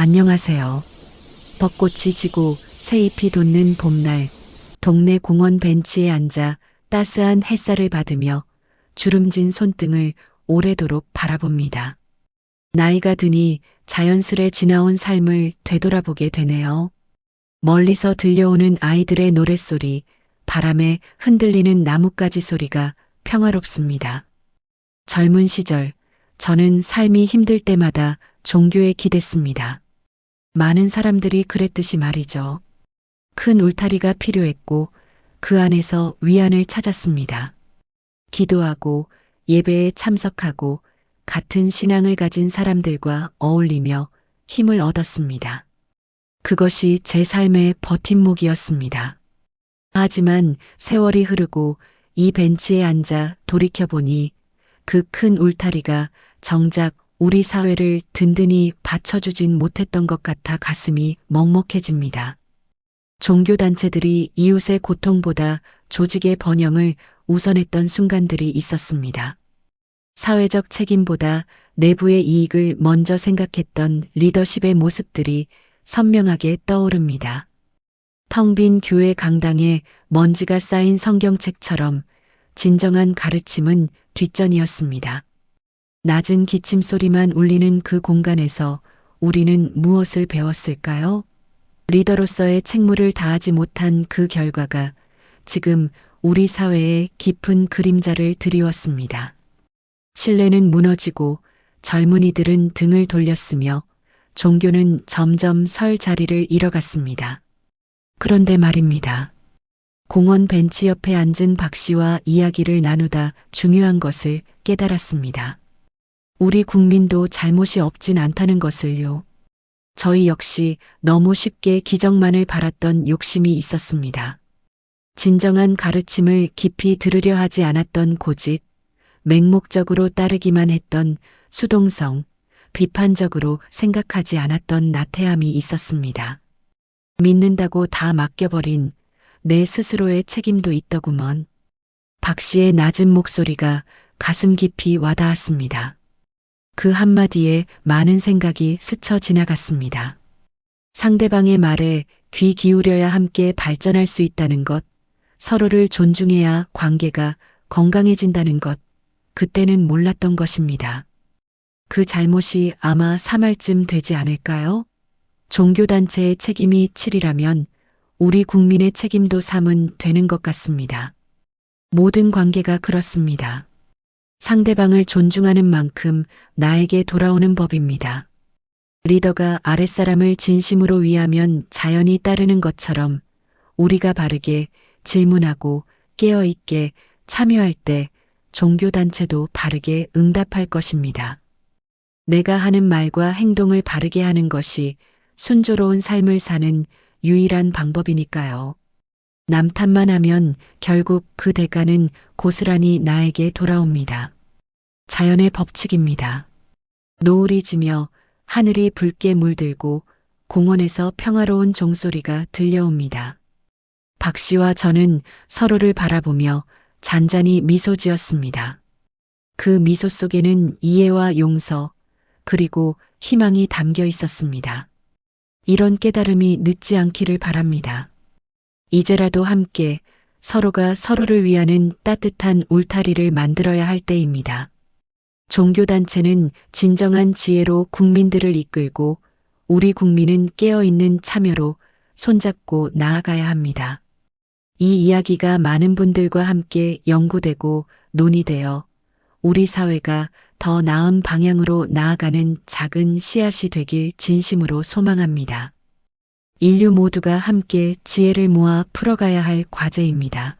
안녕하세요. 벚꽃이 지고 새잎이 돋는 봄날, 동네 공원 벤치에 앉아 따스한 햇살을 받으며 주름진 손등을 오래도록 바라봅니다. 나이가 드니 자연스레 지나온 삶을 되돌아보게 되네요. 멀리서 들려오는 아이들의 노랫소리, 바람에 흔들리는 나뭇가지 소리가 평화롭습니다. 젊은 시절, 저는 삶이 힘들 때마다 종교에 기댔습니다. 많은 사람들이 그랬듯이 말이죠. 큰 울타리가 필요했고 그 안에서 위안을 찾았습니다. 기도하고 예배에 참석하고 같은 신앙을 가진 사람들과 어울리며 힘을 얻었습니다. 그것이 제 삶의 버팀목이었습니다. 하지만 세월이 흐르고 이 벤치에 앉아 돌이켜보니 그 큰 울타리가 정작 우리 사회를 든든히 받쳐주진 못했던 것 같아 가슴이 먹먹해집니다. 종교단체들이 이웃의 고통보다 조직의 번영을 우선했던 순간들이 있었습니다. 사회적 책임보다 내부의 이익을 먼저 생각했던 리더십의 모습들이 선명하게 떠오릅니다. 텅 빈 교회 강당에 먼지가 쌓인 성경책처럼 진정한 가르침은 뒷전이었습니다. 낮은 기침 소리만 울리는 그 공간에서 우리는 무엇을 배웠을까요? 리더로서의 책무를 다하지 못한 그 결과가 지금 우리 사회에 깊은 그림자를 드리웠습니다. 신뢰는 무너지고 젊은이들은 등을 돌렸으며 종교는 점점 설 자리를 잃어갔습니다. 그런데 말입니다. 공원 벤치 옆에 앉은 박 씨와 이야기를 나누다 중요한 것을 깨달았습니다. 우리 국민도 잘못이 없진 않다는 것을요. 저희 역시 너무 쉽게 기적만을 바랐던 욕심이 있었습니다. 진정한 가르침을 깊이 들으려 하지 않았던 고집, 맹목적으로 따르기만 했던 수동성, 비판적으로 생각하지 않았던 나태함이 있었습니다. 믿는다고 다 맡겨버린 내 스스로의 책임도 있더구먼. 박 씨의 낮은 목소리가 가슴 깊이 와닿았습니다. 그 한마디에 많은 생각이 스쳐 지나갔습니다. 상대방의 말에 귀 기울여야 함께 발전할 수 있다는 것, 서로를 존중해야 관계가 건강해진다는 것, 그때는 몰랐던 것입니다. 그 잘못이 아마 3할쯤 되지 않을까요? 종교단체의 책임이 7이라면 우리 국민의 책임도 3은 되는 것 같습니다. 모든 관계가 그렇습니다. 상대방을 존중하는 만큼 나에게 돌아오는 법입니다. 리더가 아랫사람을 진심으로 위하면 자연히 따르는 것처럼 우리가 바르게 질문하고 깨어있게 참여할 때 종교단체도 바르게 응답할 것입니다. 내가 하는 말과 행동을 바르게 하는 것이 순조로운 삶을 사는 유일한 방법이니까요. 남 탓만 하면 결국 그 대가는 고스란히 나에게 돌아옵니다. 자연의 법칙입니다. 노을이 지며 하늘이 붉게 물들고 공원에서 평화로운 종소리가 들려옵니다. 박 씨와 저는 서로를 바라보며 잔잔히 미소 지었습니다. 그 미소 속에는 이해와 용서, 그리고 희망이 담겨 있었습니다. 이런 깨달음이 늦지 않기를 바랍니다. 이제라도 함께 서로가 서로를 위하는 따뜻한 울타리를 만들어야 할 때입니다. 종교단체는 진정한 지혜로 국민들을 이끌고 우리 국민은 깨어있는 참여로 손잡고 나아가야 합니다. 이 이야기가 많은 분들과 함께 연구되고 논의되어 우리 사회가 더 나은 방향으로 나아가는 작은 씨앗이 되길 진심으로 소망합니다. 인류 모두가 함께 지혜를 모아 풀어가야 할 과제입니다.